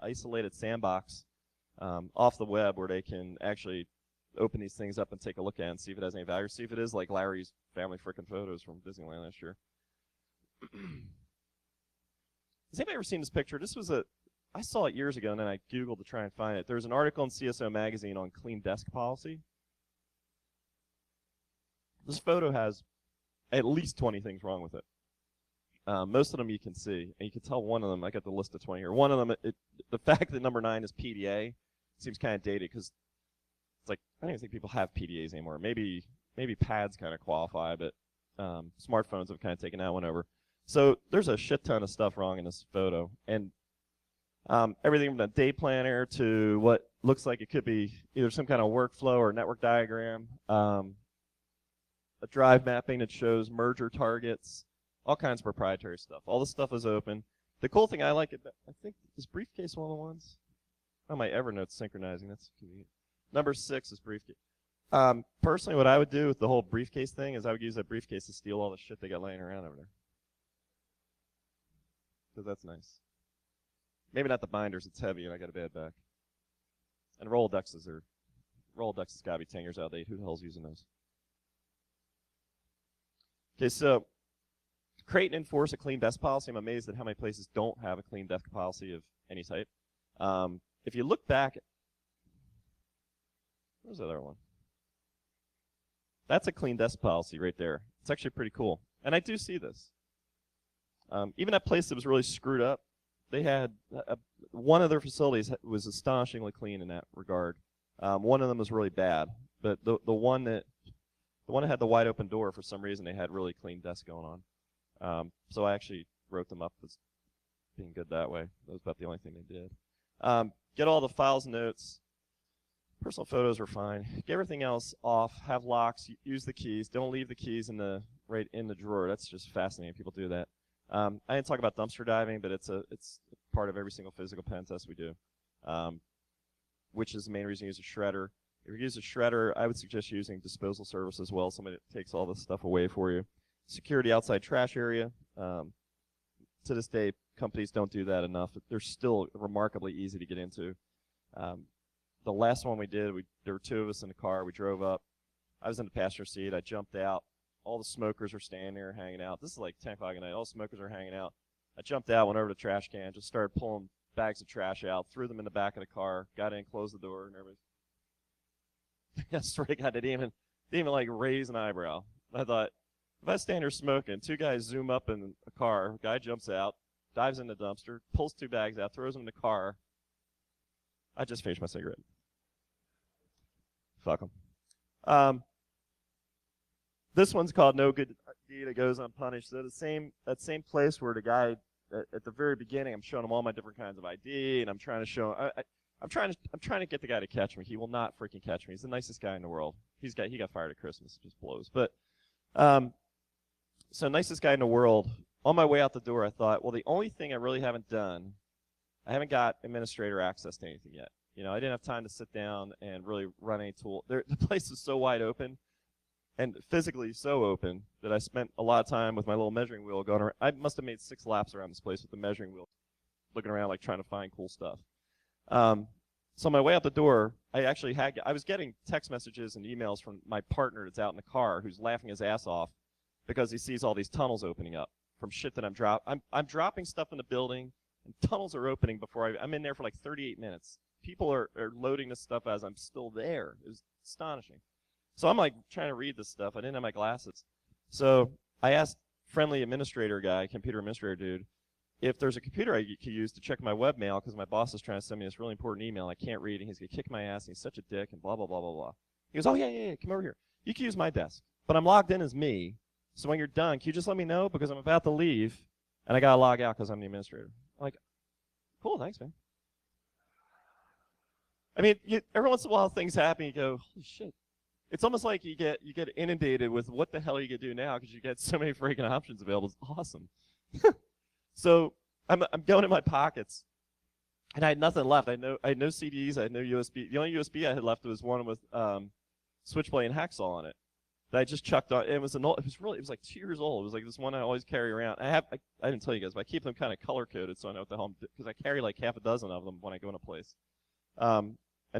isolated sandbox off the web where they can actually open these things up and take a look at it and see if it has any value. See if it is like Larry's family frickin' photos from Disneyland last year. Has anybody ever seen this picture? This was I saw it years ago and then I Googled to try and find it. There was an article in CSO magazine on clean desk policy. This photo has at least 20 things wrong with it. Most of them you can see, and you can tell one of them, I got the list of 20 here. One of them, the fact that number 9 is PDA seems kind of dated, because it's like, I don't even think people have PDAs anymore. Maybe pads kind of qualify, but smartphones have kind of taken that one over. So there's a shit ton of stuff wrong in this photo, and everything from the day planner to what looks like it could be either some kind of workflow or network diagram, a drive mapping that shows merger targets, all kinds of proprietary stuff. All this stuff is open. The cool thing I like, I think, is briefcase one of the ones? Oh, my Evernote's synchronizing. That's convenient. Number 6 is briefcase. Personally, what I would do with the whole briefcase thing is I would use that briefcase to steal all the shit they got laying around over there. Because that's nice. Maybe not the binders. It's heavy, and I got a bad back. And Rolodexes has got to be 10 years out of date. Who the hell's using those? Okay, so create and enforce a clean desk policy. I'm amazed at how many places don't have a clean desk policy of any type. If you look back, where's the other one? That's a clean desk policy right there. It's actually pretty cool. And I do see this. Even that place that was really screwed up, they had one of their facilities was astonishingly clean in that regard. One of them was really bad, but the one that had the wide open door, for some reason, they had really clean desks going on. So I actually wrote them up as being good that way. That was about the only thing they did. Get all the files and notes. Personal photos are fine. Get everything else off. Have locks. Use the keys. Don't leave the keys right in the drawer. That's just fascinating. People do that. I didn't talk about dumpster diving, but it's part of every single physical pen test we do, which is the main reason you use a shredder. If you use a shredder, I would suggest using disposal service as well, somebody that takes all this stuff away for you. Secure the outside trash area. To this day, companies don't do that enough. They're still remarkably easy to get into. The last one we did, there were 2 of us in the car. We drove up. I was in the passenger seat. I jumped out. All the smokers were standing there hanging out. This is like 10 o'clock at night. All the smokers are hanging out. I jumped out, went over to the trash can, just started pulling bags of trash out, threw them in the back of the car, got in, closed the door, and everybody. I swear to God, they didn't even like raise an eyebrow. I thought, if I stand there smoking, 2 guys zoom up in a car, guy jumps out, dives in the dumpster, pulls 2 bags out, throws them in the car. I just finished my cigarette. Fuck them. This one's called No Good Deed That Goes Unpunished. So that same place where the guy at the very beginning, I'm showing him all my different kinds of ID, and I'm trying to show. I'm trying to get the guy to catch me. He will not freaking catch me. He's the nicest guy in the world. He got fired at Christmas. It just blows. But so nicest guy in the world. On my way out the door, I thought, well, the only thing I really haven't done, I haven't got administrator access to anything yet. You know, I didn't have time to sit down and really run any tool. The place is so wide open and physically so open that I spent a lot of time with my little measuring wheel going around. I must have made 6 laps around this place with the measuring wheel. looking around like trying to find cool stuff. So on my way out the door, I was getting text messages and emails from my partner that's out in the car who's laughing his ass off because he sees all these tunnels opening up from shit that I'm dropping stuff in the building, and tunnels are opening before I'm in there for like 38 minutes. People are loading this stuff as I'm still there. It was astonishing. So I'm like trying to read this stuff. I didn't have my glasses. So I asked friendly administrator guy, computer administrator dude, if there's a computer I could use to check my webmail because my boss is trying to send me this really important email I can't read, and he's going to kick my ass, and he's such a dick, and blah, blah, blah, blah, blah. He goes, oh, yeah, come over here. You can use my desk, but I'm logged in as me, so when you're done, can you just let me know because I'm about to leave, and I got to log out because I'm the administrator. I'm like, cool, thanks, man. I mean, every once in a while things happen, you go, holy shit. It's almost like you get inundated with what the hell you can do now because you get so many freaking options available. It's awesome. So I'm going in my pockets, and I had nothing left. I had no CDs. I had no USB. The only USB I had left was one with Switchblade and Hacksaw on it that I just chucked on. It was like 2 years old. It was like this one I always carry around. I didn't tell you guys, but I keep them kind of color coded so I know what the hell because I carry like half a dozen of them when I go in a place. And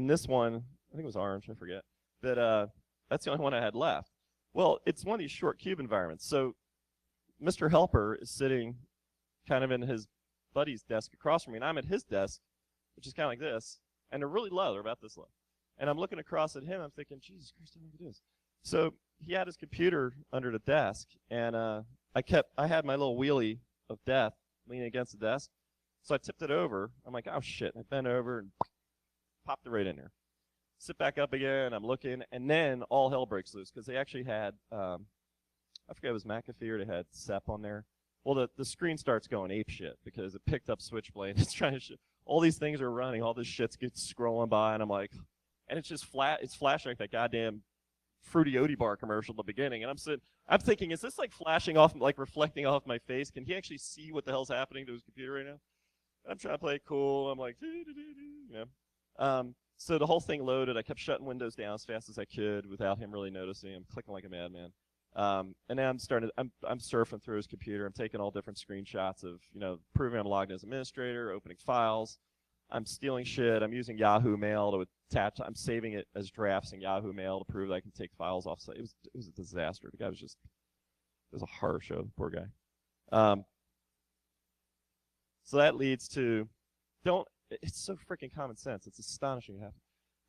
this one, I think it was orange. I forget. But that's the only one I had left. Well, it's one of these short cube environments. So Mr. Helper is sitting kind of in his buddy's desk across from me, and I'm at his desk, which is kind of like this, and they're really low. They're about this low. And I'm looking across at him. I'm thinking, Jesus Christ, look at this. So he had his computer under the desk, and I had my little wheelie of death leaning against the desk. So I tipped it over. I'm like, oh, shit. I bent over and popped it right in there. Sit back up again, I'm looking, and then all hell breaks loose because they actually had, I forget it was McAfee or they had SEP on there. Well, the screen starts going ape shit because it picked up Switchblade. It's trying to all these things are running, all this shit's gets scrolling by, and I'm like, and it's just it's flashing like that goddamn Fruity Oaty bar commercial at the beginning, and I'm thinking, is this like flashing off, like reflecting off my face? Can he actually see what the hell's happening to his computer right now? I'm trying to play it cool. I'm like, you know. So the whole thing loaded. I kept shutting windows down as fast as I could without him really noticing. I'm clicking like a madman. And now I'm surfing through his computer. I'm taking all different screenshots of, proving I'm logged in as administrator, opening files. I'm stealing shit. I'm using Yahoo Mail to attach. I'm saving it as drafts in Yahoo Mail to prove that I can take files off site. It was a disaster. The guy it was a horror show, poor guy. So that leads to, it's so freaking common sense. It's astonishing.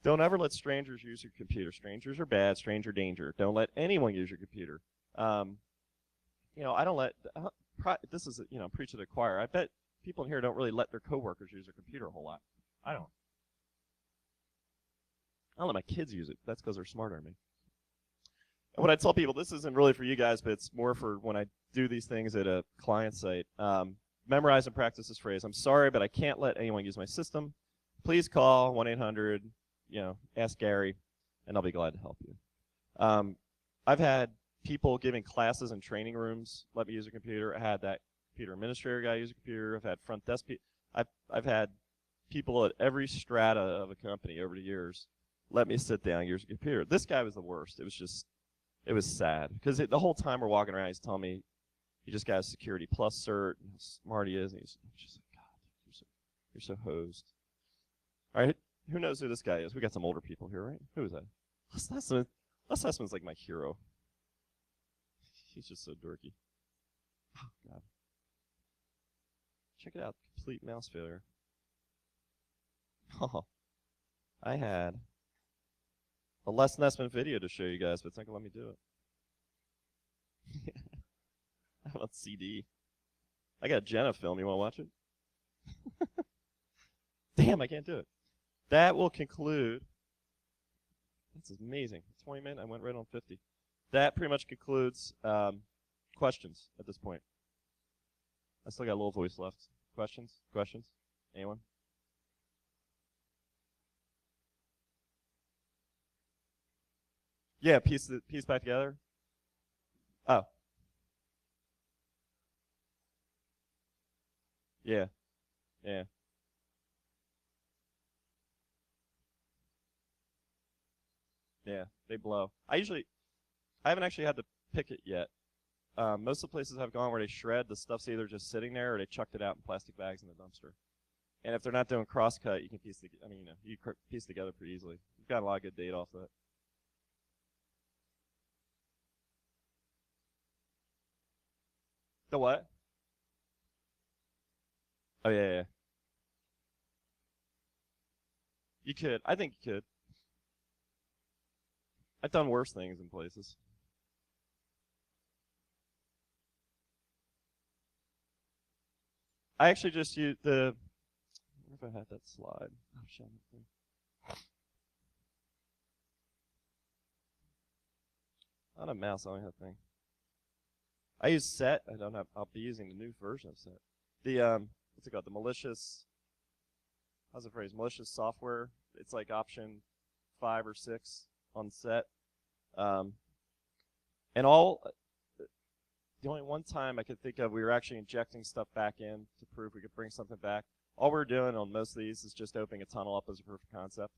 Don't ever let strangers use your computer. Strangers are bad. Stranger danger. Don't let anyone use your computer. I don't let, this is, preach to the choir. I bet people in here don't really let their coworkers use their computer a whole lot. I don't let my kids use it. That's because they're smarter than me. And when I tell people, this isn't really for you guys, but it's more for when I do these things at a client site. Memorize and practice this phrase. I'm sorry, but I can't let anyone use my system. Please call 1-800, ask Gary, and I'll be glad to help you. I've had people giving classes in training rooms let me use a computer. I had that computer administrator guy use a computer. I've had front desk people. I've had people at every strata of a company over the years let me sit down and use a computer. This guy was the worst. It was sad because the whole time we're walking around, he's telling me he just got a Security Plus cert, and how smart he is, and he's just like, God, you're so hosed. All right, who knows who this guy is? We got some older people here, right? Who is that? Les Hessman's like my hero. He's just so dorky. Oh, God. Check it out, complete mouse failure. Oh, I had a Les Nessman video to show you guys, but it's not going to let me do it. How about CD? I got Jenna film. You want to watch it? Damn, I can't do it. That will conclude. That's amazing. 20 minutes. I went right on 50. That pretty much concludes questions at this point. I still got a little voice left. Questions? Questions? Anyone? Yeah, piece back together. Oh. Yeah. Yeah. Yeah. They blow. I haven't actually had to pick it yet. Most of the places I've gone where they shred, the stuff's either just sitting there or they chucked it out in plastic bags in the dumpster. And if they're not doing cross-cut, you can piece you piece together pretty easily. We've got a lot of good data off that. The what? Oh, yeah. You could. I think you could. I've done worse things in places. I actually just used the. I wonder if I had that slide. Oh, shit. Not a mouse, I only have a thing. I use set. I don't have. I'll be using the new version of set. The what's it called? The malicious. How's the phrase? Malicious software. It's like option 5 or 6 on set. And all. The only one time I could think of we were actually injecting stuff back in to prove we could bring something back. All we're doing on most of these is just opening a tunnel up as a proof of concept.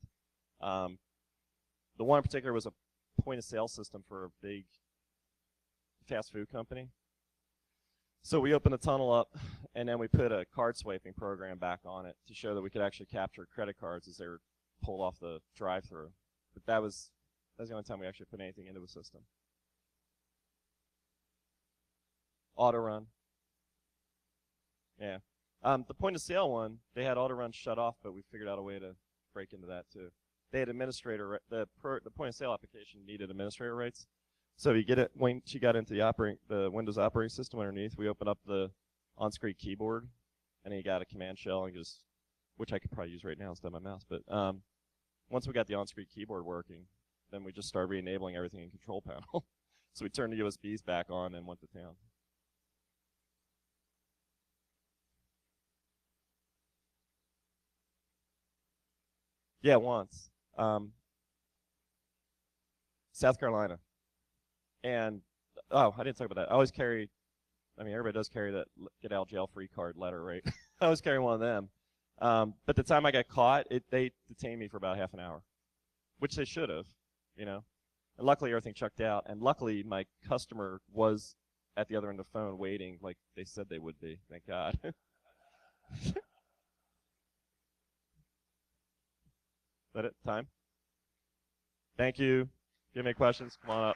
The one in particular was a point of sale system for a big fast food company. So we opened the tunnel up, and then we put a card swiping program back on it to show that we could actually capture credit cards as they were pulled off the drive-through. But that was the only time we actually put anything into a system. Auto run. Yeah. The point of sale one, they had auto run shut off, but we figured out a way to break into that too. They had administrator. The point of sale application needed administrator rights. So you get it once you got into the Windows operating system underneath. We open up the on-screen keyboard, and then you got a command shell, and which I could probably use right now instead of my mouse. But once we got the on-screen keyboard working, then we just started re-enabling everything in Control Panel. So we turned the USBs back on and went to town. Yeah, once. South Carolina. And, I didn't talk about that. I always carry, everybody does carry that get out jail free card letter, right? I always carry one of them. But the time I got caught, they detained me for about half an hour, which they should have, And luckily everything checked out. And luckily my customer was at the other end of the phone waiting like they said they would be. Thank God. Is that it? Time? Thank you. If you have any questions, come on up.